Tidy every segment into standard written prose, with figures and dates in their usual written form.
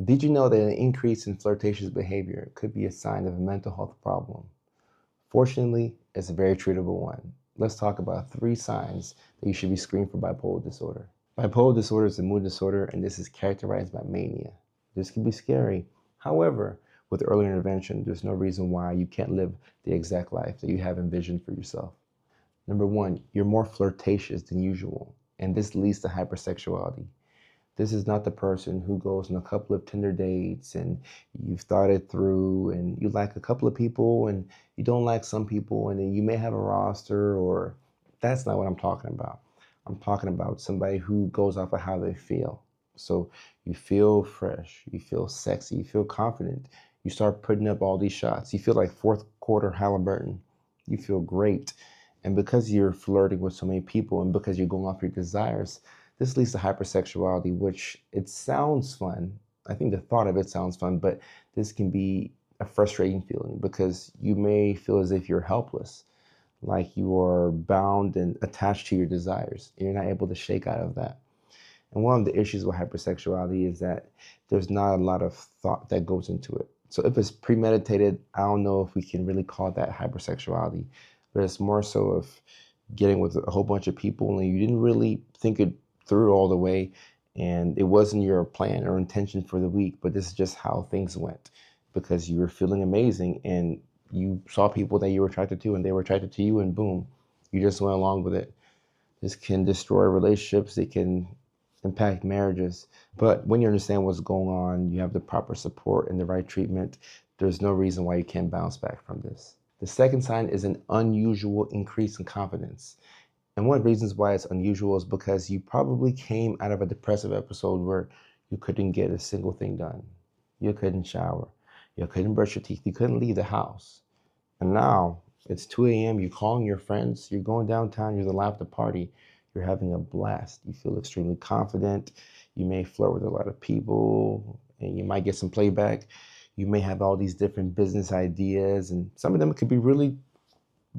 Did you know that an increase in flirtatious behavior could be a sign of a mental health problem? Fortunately, it's a very treatable one. Let's talk about 3 signs that you should be screened for bipolar disorder. Bipolar disorder is a mood disorder, and this is characterized by mania. This can be scary. However, with early intervention, there's no reason why you can't live the exact life that you have envisioned for yourself. Number 1, you're more flirtatious than usual, and this leads to hypersexuality. This is not the person who goes on a couple of Tinder dates and you've thought it through and you like a couple of people and you don't like some people and then you may have a roster, or that's not what I'm talking about. I'm talking about somebody who goes off of how they feel. So you feel fresh, you feel sexy, you feel confident. You start putting up all these shots. You feel like fourth quarter Halliburton. You feel great. And because you're flirting with so many people and because you're going off your desires, this leads to hypersexuality, which it sounds fun. I think the thought of it sounds fun, but this can be a frustrating feeling because you may feel as if you're helpless, like you are bound and attached to your desires. And you're not able to shake out of that. And one of the issues with hypersexuality is that there's not a lot of thought that goes into it. So if it's premeditated, I don't know if we can really call that hypersexuality, but it's more so of getting with a whole bunch of people and you didn't really think it through all the way, and it wasn't your plan or intention for the week, but this is just how things went because you were feeling amazing and you saw people that you were attracted to and they were attracted to you, and boom, you just went along with it. This can destroy relationships, it can impact marriages, but when you understand what's going on, you have the proper support and the right treatment, there's no reason why you can't bounce back from this. The second sign is an unusual increase in confidence. And one of the reasons why it's unusual is because you probably came out of a depressive episode where you couldn't get a single thing done. You couldn't shower. You couldn't brush your teeth. You couldn't leave the house. And now it's 2 a.m. You're calling your friends. You're going downtown. You're at the laughter party. You're having a blast. You feel extremely confident. You may flirt with a lot of people and you might get some playback. You may have all these different business ideas, and some of them could be really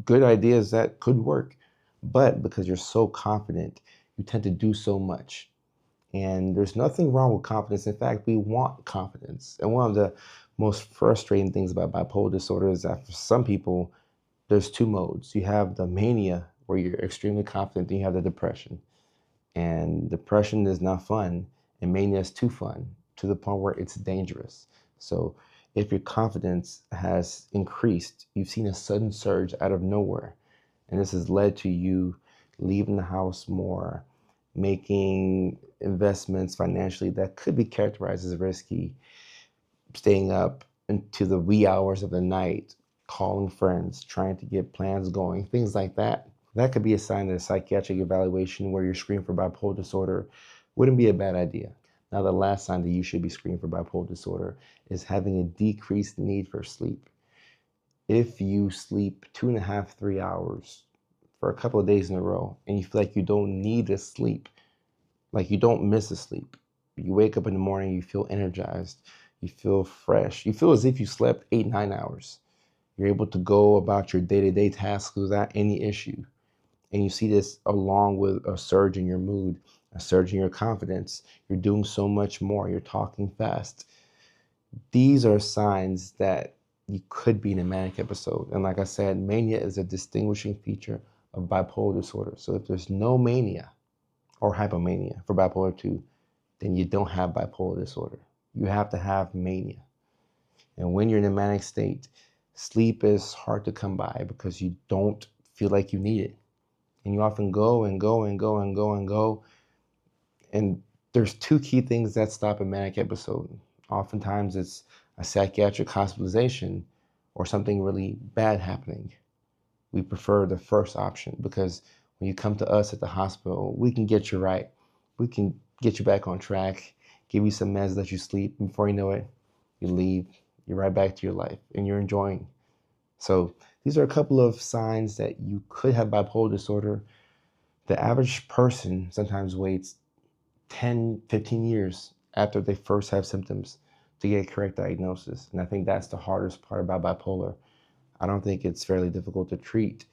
good ideas that could work. But because you're so confident, you tend to do so much. And there's nothing wrong with confidence. In fact, we want confidence. And one of the most frustrating things about bipolar disorder is that for some people, there's 2 modes. You have the mania, where you're extremely confident, then you have the depression. And depression is not fun, and mania is too fun to the point where it's dangerous. So if your confidence has increased, you've seen a sudden surge out of nowhere, and this has led to you leaving the house more, making investments financially that could be characterized as risky, staying up into the wee hours of the night, calling friends, trying to get plans going, things like that. That could be a sign that a psychiatric evaluation where you're screened for bipolar disorder wouldn't be a bad idea. Now, the last sign that you should be screened for bipolar disorder is having a decreased need for sleep. If you sleep 2.5, 3 hours for a couple of days in a row and you feel like you don't need to sleep, like you don't miss a sleep, you wake up in the morning, you feel energized, you feel fresh, you feel as if you slept 8, 9 hours. You're able to go about your day-to-day tasks without any issue. And you see this along with a surge in your mood, a surge in your confidence. You're doing so much more. You're talking fast. These are signs that you could be in a manic episode. And like I said, mania is a distinguishing feature of bipolar disorder. So if there's no mania or hypomania for bipolar 2, then you don't have bipolar disorder. You have to have mania. And when you're in a manic state, sleep is hard to come by because you don't feel like you need it. And you often go and go and go and go and go. And there's 2 key things that stop a manic episode. Oftentimes it's a psychiatric hospitalization or something really bad happening. We prefer the first option because when you come to us at the hospital, we can get you right. We can get you back on track, give you some meds, let you sleep. And before you know it, you leave, you're right back to your life and you're enjoying. So these are a couple of signs that you could have bipolar disorder. The average person sometimes waits 10, 15 years after they first have symptoms to get a correct diagnosis. And I think that's the hardest part about bipolar. I don't think it's fairly difficult to treat.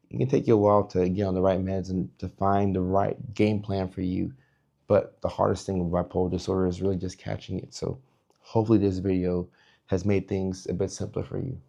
It can take you a while to get on the right meds and to find the right game plan for you. But the hardest thing with bipolar disorder is really just catching it. So Hopefully this video has made things a bit simpler for you.